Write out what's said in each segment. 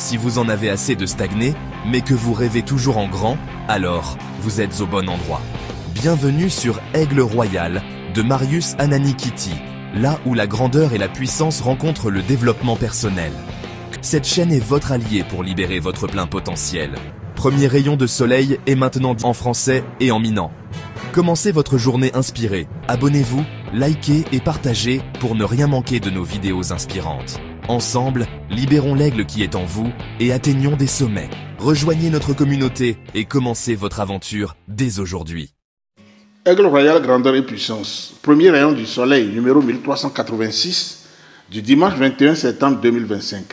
Si vous en avez assez de stagner, mais que vous rêvez toujours en grand, alors vous êtes au bon endroit. Bienvenue sur Aigle Royal de Marius Ananikiti, là où la grandeur et la puissance rencontrent le développement personnel. Cette chaîne est votre allié pour libérer votre plein potentiel. Premier rayon de soleil est maintenant en français et en minant. Commencez votre journée inspirée. Abonnez-vous, likez et partagez pour ne rien manquer de nos vidéos inspirantes. Ensemble, libérons l'aigle qui est en vous et atteignons des sommets. Rejoignez notre communauté et commencez votre aventure dès aujourd'hui. Aigle Royal, grandeur et puissance. Premier rayon du soleil, numéro 1386, du dimanche 21 septembre 2025.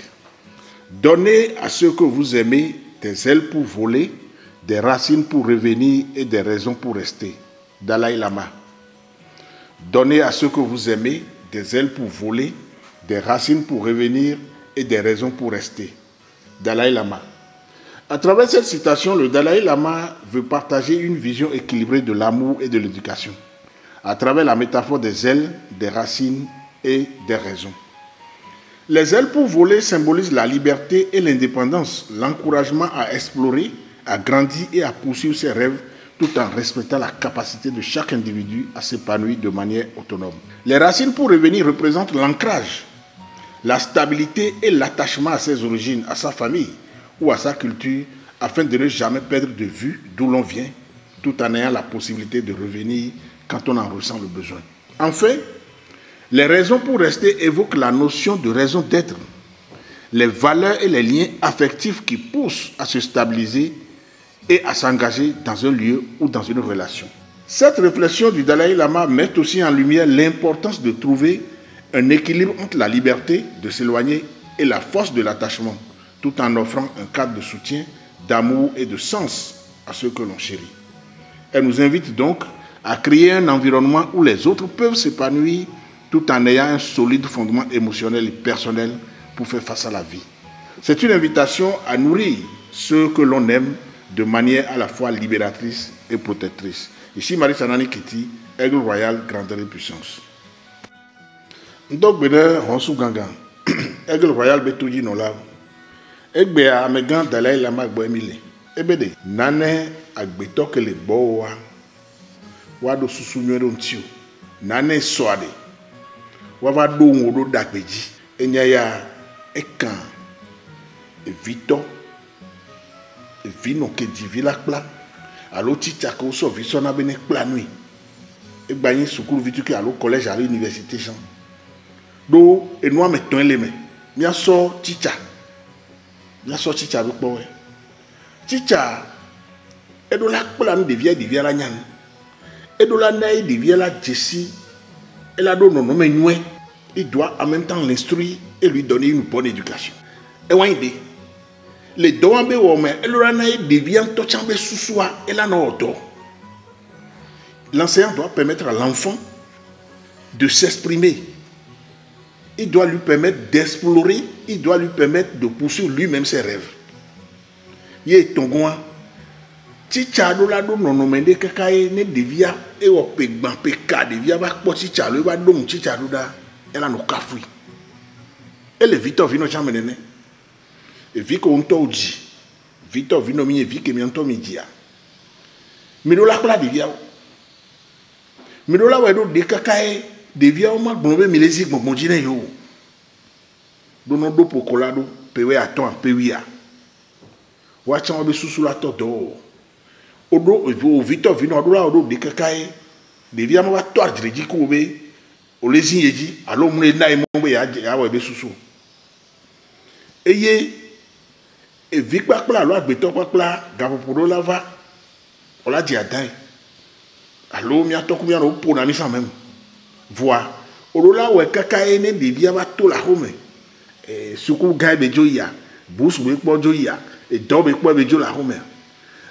Donnez à ceux que vous aimez des ailes pour voler, des racines pour revenir et des raisons pour rester. Dalai Lama. Donnez à ceux que vous aimez des ailes pour voler, des racines pour revenir et des raisons pour rester. Dalai Lama. À travers cette citation, le Dalai Lama veut partager une vision équilibrée de l'amour et de l'éducation, à travers la métaphore des ailes, des racines et des raisons. Les ailes pour voler symbolisent la liberté et l'indépendance, l'encouragement à explorer, à grandir et à poursuivre ses rêves, tout en respectant la capacité de chaque individu à s'épanouir de manière autonome. Les racines pour revenir représentent l'ancrage, la stabilité et l'attachement à ses origines, à sa famille ou à sa culture, afin de ne jamais perdre de vue d'où l'on vient, tout en ayant la possibilité de revenir quand on en ressent le besoin. Enfin, les raisons pour rester évoquent la notion de raison d'être, les valeurs et les liens affectifs qui poussent à se stabiliser et à s'engager dans un lieu ou dans une relation. Cette réflexion du Dalai Lama met aussi en lumière l'importance de trouver un équilibre entre la liberté de s'éloigner et la force de l'attachement, tout en offrant un cadre de soutien, d'amour et de sens à ceux que l'on chérit. Elle nous invite donc à créer un environnement où les autres peuvent s'épanouir tout en ayant un solide fondement émotionnel et personnel pour faire face à la vie. C'est une invitation à nourrir ceux que l'on aime de manière à la fois libératrice et protectrice. Ici Marius Ananikiti, Aigle Royal, grandeur et puissance. Donc, Ronsu Gangan, Aigle Royal Betouji Nola, Egbe a Amegan Dalai Lama Boemile, Ebede, Nane Agbeto que le Boa, Wado Susunyo Ntio, Nane Soade, Wavado Wodo Dakbeji, Enyaya Ekan, Evito, Vino ke divila plan alo ticha ko so visona bene planui e gbayin sukuru vitu ke alo collège alo université jean do enua meton eleme mia so ticha bi po we ticha edo la plan devia la nyan edo la nai devia la jessi et la do non me nwe il doit en même temps l'instruire et lui donner une bonne éducation et wande les doambe wome elorana devient tochambe susua elana odo. L'enseignant doit permettre à l'enfant de s'exprimer. Il doit lui permettre d'explorer, il doit lui permettre de poursuivre lui-même ses rêves. Ye tongoa ticha do la do nonomende kakaye ne devia e wo pegban peka devia ba po ticha lo ba dom ticha do da ela no kafui. Ele Victor vino chamenene. Et vu qu'on t'a dit, Victor vino mi vu que mi anto mi dia. Mi do la kla devia. Mi do la wedo de kakae devia o ma gbonbe mi lezi gbongbon jine yo. Do no do pokolado pewe aton pewia. Wa chan be susu la to do. Odo o Victor vino do la odo de kakae devia ma to adreji ko be o lezi yeji alo mu na mo be ya we be susu. Eye et vite pas loi béton pas gapopodo lava on l'a dit à dingue allo mi atoko mi ano po na mi sans même voir olola we kaka ene devia ba to la home suku gai bejo ya bus be po jo ya e do be po bejo la home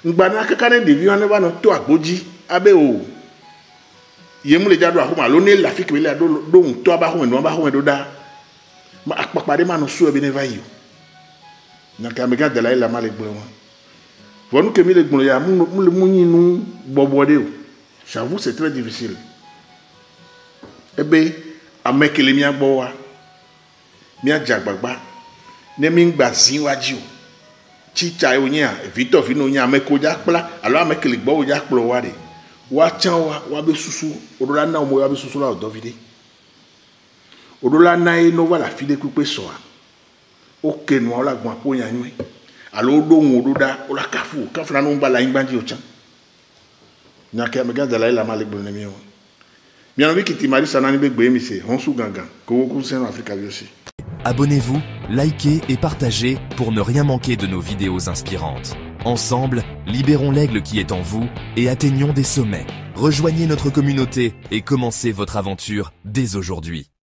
ngba na kaka ne devia ne ba no to agboji abe o yemu le jado home allo ne la fiki le do to ba home no ba home do da ma akpakpare ma no su e be ne va yo na kamega Dalai Lama le gbon wonu ke mi le gbon ya mu yinu bobode o j'avoue c'est très difficile ebe amekele mi agbo wa mi ajagbagba Neming bazin wajio. Chicha yonya, Victor Vino nya me ko jakpla, alors me klik bo jakplo wade. Wa chan wa be susu, odola na mo wa be susu la odovide. Odola na e no wala fide kupe soa. Oke no la gwa po nya nwe. Alors do ngododa ola kafu, kafla no mbala imbanji ochan. Nyaka me ganda la malik bo nemio. Bien envie kiti mari sanani be gbe mi se, honsu gangan, ko ku sen Afrika bi aussi. Abonnez-vous, likez et partagez pour ne rien manquer de nos vidéos inspirantes. Ensemble, libérons l'aigle qui est en vous et atteignons des sommets. Rejoignez notre communauté et commencez votre aventure dès aujourd'hui.